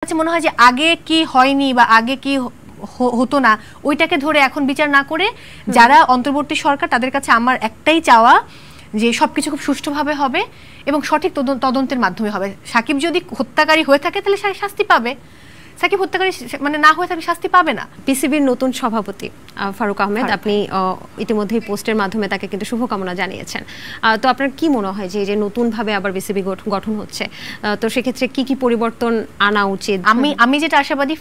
কাছে মনে হয় যে আগে কি হয়নি বা আগে কি হতো না ওইটাকে ধরে এখন বিচার না করে যারা অন্তর্বর্তী সরকার তাদের কাছে আমার একটাই চাওয়া যে সবকিছু খুব সুষ্ঠুভাবে হবে এবং সঠিক তদন্তের মাধ্যমে হবে। সাকিব যদি হত্যাকারী হয়ে থাকে তাহলে শাস্তি পাবে, সাকিব হত্যাকারী মানে না হয়ে থাকে শাস্তি পাবে না। পিসিবির নতুন সভাপতি ফারুক আহমেদ, আপনি ইতিমধ্যেই পোস্টের মাধ্যমে তাকে কিন্তু শুভকামনা জানিয়েছেন। তো আপনার কি মনে হয় যে নতুনভাবে আবার বিসিবি গঠন হচ্ছে, তো সেক্ষেত্রে কি কি পরিবর্তন আনা উচিত? আমি যেটা আশাবাদী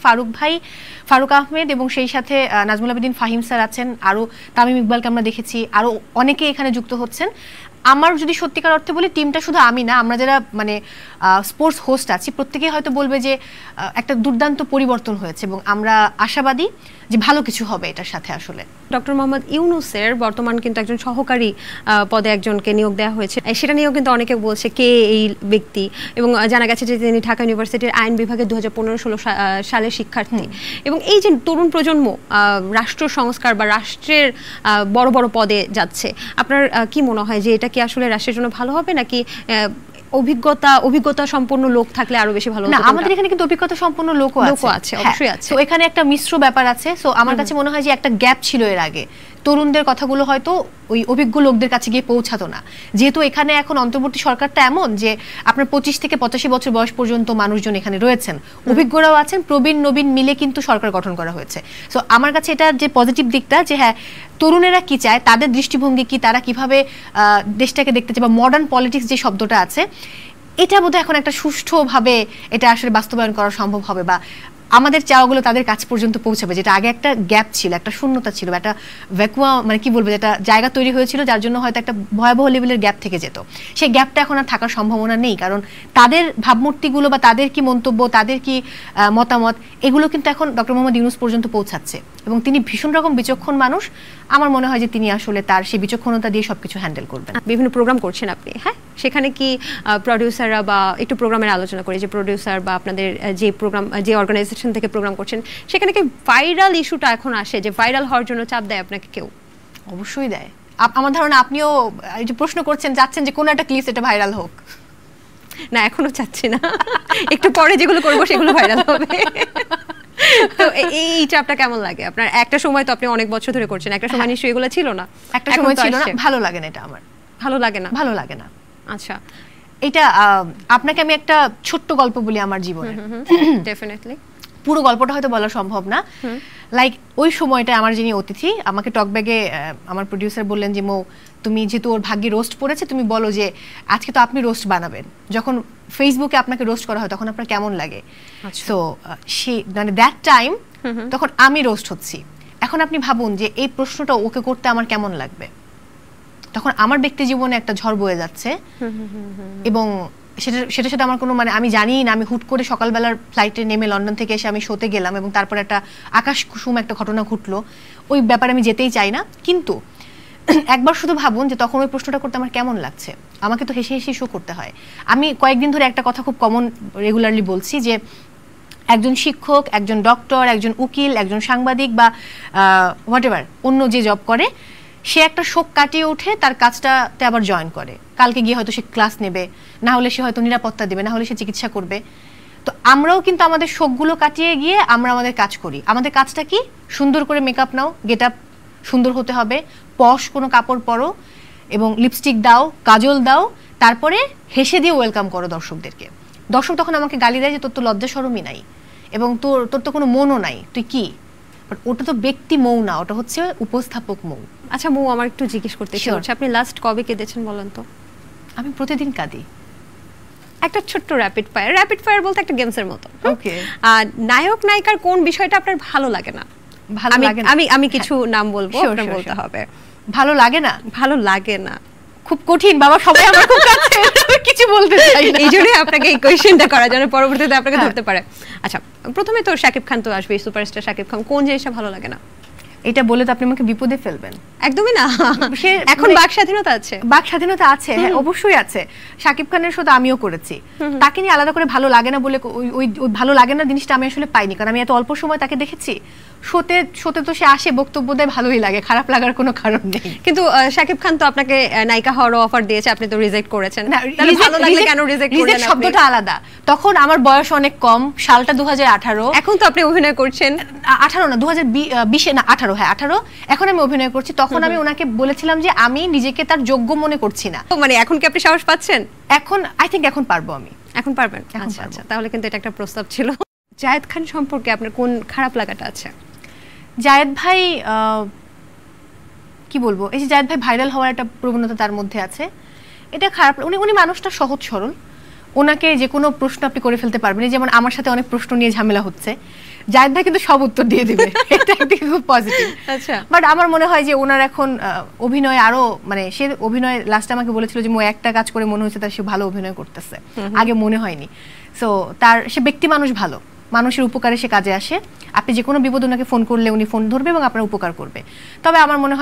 ফারুক আহমেদ এবং সেই সাথে নাজমুল আবেদিন ফাহিম স্যার আছেন, আরও তামিম ইকবালকে আমরা দেখেছি, আরও অনেকে এখানে যুক্ত হচ্ছেন। আমার যদি সত্যিকার অর্থে বলি টিমটা শুধু আমি না, আমরা যারা মানে স্পোর্টস হোস্ট আছি প্রত্যেকেই হয়তো বলবে যে একটা দুর্দান্ত পরিবর্তন হয়েছে এবং আমরা আশাবাদী যে ভালো কিছু হবে এটার সাথে। আসলে ডক্টর মোহাম্মদ ইউনূসের বর্তমান কিন্তু একজন সহকারী পদে একজনকে নিয়োগ দেওয়া হয়েছে, সেটা নিয়েও কিন্তু অনেকে বলছে কে এই ব্যক্তি, এবং জানা গেছে যে তিনি ঢাকা ইউনিভার্সিটির আইন বিভাগে 2015-16 সালের শিক্ষার্থী। এবং এই যে তরুণ প্রজন্ম রাষ্ট্র সংস্কার বা রাষ্ট্রের বড় বড় পদে যাচ্ছে, আপনার কি মনে হয় যে এটা কি আসলে রাষ্ট্রের জন্য ভালো হবে নাকি অভিজ্ঞতা সম্পন্ন লোক থাকলে আরো বেশি ভালো? না, আমাদের এখানে কিন্তু অভিজ্ঞতা সম্পন্ন লোকও আছে, অবশ্যই আছে। তো এখানে একটা মিশ্র ব্যাপার আছে। সো আমার কাছে মনে হয় যে একটা গ্যাপ ছিল এর আগে, তরুণদের কথাগুলো হয়তো ওই অভিজ্ঞ লোকদের কাছে গিয়ে পৌঁছাতো না। যেহেতু এখানে এখন অন্তর্বর্তী সরকারটা এমন যে আপনার 25 থেকে 85 বছর বয়স পর্যন্ত মানুষজন এখানে রয়েছেন, অভিজ্ঞরাও আছেন, প্রবীণ নবীন মিলে কিন্তু সরকার গঠন করা হয়েছে। সো আমার কাছে এটা যে পজিটিভ দিকটা যে হ্যাঁ তরুণেরা কি চায়, তাদের দৃষ্টিভঙ্গি কি, তারা কিভাবে দেশটাকে দেখতে চায় বা মডার্ন পলিটিক্স যে শব্দটা আছে এটা বোধহয় এখন একটা সুষ্ঠুভাবে এটা আসলে বাস্তবায়ন করা সম্ভব হবে বা আমাদের চাওয়াগুলো তাদের কাছ পর্যন্ত পৌঁছাবে, যেটা আগে একটা গ্যাপ ছিল, একটা শূন্যতা ছিল, একটা ভ্যাকুয়াম মানে কি বলবো, যেটা জায়গা তৈরি হয়েছিল যার জন্য হয়তো একটা ভয়াবহ লেভেলের গ্যাপ থেকে যেত। সেই গ্যাপটা এখন আর থাকার সম্ভাবনা নেই, কারণ তাদের ভাবমূর্তিগুলো বা তাদের কি মন্তব্য, তাদের কি মতামত, এগুলো কিন্তু এখন ডক্টর মোহাম্মদ ইউনূস পর্যন্ত পৌঁছাচ্ছে এবং তিনি ভীষণ রকম বিচক্ষণ মানুষ। আমার মনে হয় যে তিনি আসলে তার সেই বিচক্ষণতা দিয়ে সবকিছু হ্যান্ডেল করবেন। বিভিন্ন প্রোগ্রাম করছেন আপনি, হ্যাঁ, সেখানে কি প্রডিউসাররা বা একটু প্রোগ্রামের আলোচনা করি যে প্রডিউসার বা আপনাদের যে প্রোগ্রাম যে অর্গানাইজেশন থেকে প্রোগ্রাম করছেন সেখানে কি ভাইরাল ইস্যুটা এখন আসে যে ভাইরাল হওয়ার জন্য চাপ দেয় আপনাকে কেউ? অবশ্যই দেয়। আমার ধারণা আপনিও এই যে প্রশ্ন করছেন চাচ্ছেন যে কোনো একটা ক্লিপ এটা ভাইরাল হোক। না, এখনো চাচ্ছি না, একটু পরে যেগুলো করবো সেগুলো ভাইরাল হবে। তো এই চাপটা কেমন লাগে আপনার? একটা সময় তো আপনি অনেক বছর ধরে করছেন, একটা সময় নিশ্চয়ই এগুলো ছিল না। একটা সময় ছিল না, ভালো লাগে না, এটা আমার ভালো লাগে না, ভালো লাগে না। আচ্ছা, এটা আপনাকে আমি একটা ছোট্ট গল্প বলি আমার জীবনে। ডেফিনেটলি পুরো গল্পটা হয়তো বলা সম্ভব না। লাইক ওই সময়টা আমার যিনি অতিথি আমাকে টকব্যাগে আমার প্রডিউসার বললেন যে মৌ, তুমি যেহেতু ওর ভাগ্যে রোস্ট পড়েছে তুমি বলো যে আজকে তো আপনি রোস্ট বানাবেন, যখন ফেসবুকে আপনাকে রোস্ট করা হয় তখন আপনার কেমন লাগে? সো মানে দ্যাট টাইম তখন আমি রোস্ট হচ্ছি। এখন আপনি ভাবুন যে এই প্রশ্নটা ওকে করতে আমার কেমন লাগবে। তখন আমার ব্যক্তি জীবনে একটা ঝড় বয়ে যাচ্ছে এবং সেটার সাথে আমার কোনো মানে আমি জানি না, আমি হুট করে সকালবেলার ফ্লাইটে নেমে লন্ডন থেকে এসে আমি শোতে গেলাম এবং তারপর একটা আকাশ কুসুম একটা ঘটনা ঘটলো, ওই ব্যাপারে আমি যেতেই চাই না। কিন্তু একবার শুধু ভাবুন যে তখন ওই প্রশ্নটা করতে আমার কেমন লাগছে। আমাকে তো হেসে হেসে শো করতে হয়। আমি কয়েকদিন ধরে একটা কথা খুব কমন রেগুলারলি বলছি যে একজন শিক্ষক, একজন ডক্টর, একজন উকিল, একজন সাংবাদিক বা হোয়াটএভার অন্য যে জব করে, সে একটা শোক কাটিয়ে উঠে তার কাজটাতে আবার জয়েন করে। কালকে গিয়ে হয়তো সে ক্লাস নেবে, না হলে সে হয়তো নিরাপত্তা দেবে, না হলে সে চিকিৎসা করবে। তো আমরাও কিন্তু আমাদের শোকগুলো কাটিয়ে গিয়ে আমরা আমাদের কাজ করি। আমাদের কাজটা কি? সুন্দর করে মেকআপ নাও, গেট আপ সুন্দর হতে হবে, পশ কোনো কাপড় পরো এবং লিপস্টিক দাও, কাজল দাও, তারপরে হেসে দিয়ে ওয়েলকাম করো দর্শকদেরকে। দর্শক তখন আমাকে গালি দেয় যে তোর তো লজ্জা শরমই নাই এবং তোর তো কোনো মনও নাই, তুই কি? ওটা তো ব্যক্তি মৌ না, ওটা হচ্ছে উপস্থাপক মৌ। আচ্ছা মৌ, আমার একটু জিজ্ঞেস করতে চাচ্ছি, আপনি লাস্ট কবে কেঁদেছেন বলেন তো? আমি প্রতিদিন কাঁদি। একটা ছোট্ট র্যাপিড ফায়ার বলতে একটা গেমসের মতো। ওকে, নায়ক নায়িকার কোন বিষয়টা আপনার ভালো লাগে না? ভালো লাগে না, আমি কিছু নাম বলবো, আপনার বলতে হবে। ভালো লাগে না, ভালো লাগে না খুব কঠিন বাবা, সবাই আমার খুব কাছে, কিছু বলতে চাই না। এইজন্যই আপনাকে এই কোয়েশ্চেনটা করা যেন পরবর্তীতে আপনাকে ধরতে পারে। আচ্ছা, প্রথমে তো শাকিব খান তো আসবে, সুপারস্টার শাকিব খান, কোন জিনিসটা ভালো লাগে না? এটা বলে তো আপনি আমাকে বিপদে ফেলবেন। একদমই না, এখন বাক স্বাধীনতা আছে। বাক স্বাধীনতা আছে, হ্যাঁ অবশ্যই আছে। শাকিব খানের সাথে আমিও করেছি, তাকে নিয়ে আলাদা করে ভালো লাগে না বলে ওই ভালো লাগে না জিনিসটা আমি আসলে পাইনি, কারণ আমি এত অল্প সময় তাকে দেখেছি। শোতে শোতে তো সে আসে, বক্তব্য দেয়, ভালোই লাগে, খারাপ লাগার কোনো কারণ নেই। কিন্তু শাকিব খান তো আপনাকে নায়িকা হওয়ার অফার দিয়েছে, আপনি তো রিজেক্ট করেছেন। তাহলে ভালো লাগলে কেন রিজেক্ট করলেন? রিজেক্ট শব্দটা আলাদা, তখন আমার বয়স অনেক কম, সালটা 2018। এখন তো আপনি অভিনয় করছেন 18 না 2020 না 18, হ্যাঁ 18, এখন আমি অভিনয় করছি। তখন আমি ওনাকে বলেছিলাম যে আমি নিজেকে তার যোগ্য মনে করছি না। মানে এখন কি আপনি সাহস পাচ্ছেন? এখন আই থিংক এখন পারবো আমি। এখন পারবেন? আচ্ছা আচ্ছা, তাহলে কিন্তু এটা একটা প্রস্তাব ছিল। জায়েদ খান সম্পর্কে আপনার কোন খারাপ লাগাটা আছে? জায়েদ ভাই কি বলবো, এই যে জায়েদ ভাই ভাইরাল হওয়ার একটা প্রবণতা তার মধ্যে আছে, এটা খারাপ। উনি মানুষটা সহজ সরল, ওনাকে যে কোনো প্রশ্ন আপনি করে ফেলতে পারবেন। যেমন আমার সাথে অনেক প্রশ্ন নিয়ে ঝামেলা হচ্ছে, জায়েদ ভাই কিন্তু সব উত্তর দিয়ে দিবে, এটা একদিকে খুব পজিটিভ। আচ্ছা, বাট আমার মনে হয় যে ওনার এখন অভিনয় আরো, মানে সে অভিনয় লাস্টে আমাকে বলেছিল যে একটা কাজ করে মনে হচ্ছে তার সে ভালো অভিনয় করতেছে, আগে মনে হয়নি। সো সে ব্যক্তি মানুষ ভালো, মানুষের উপকারে সে কাজে আসে। আপনি যে কোনো বিপদ ওনাকে ফোন করলে উনি ফোন ধরবে এবং আপনার উপকার করবে। তবে আমার মনে হয়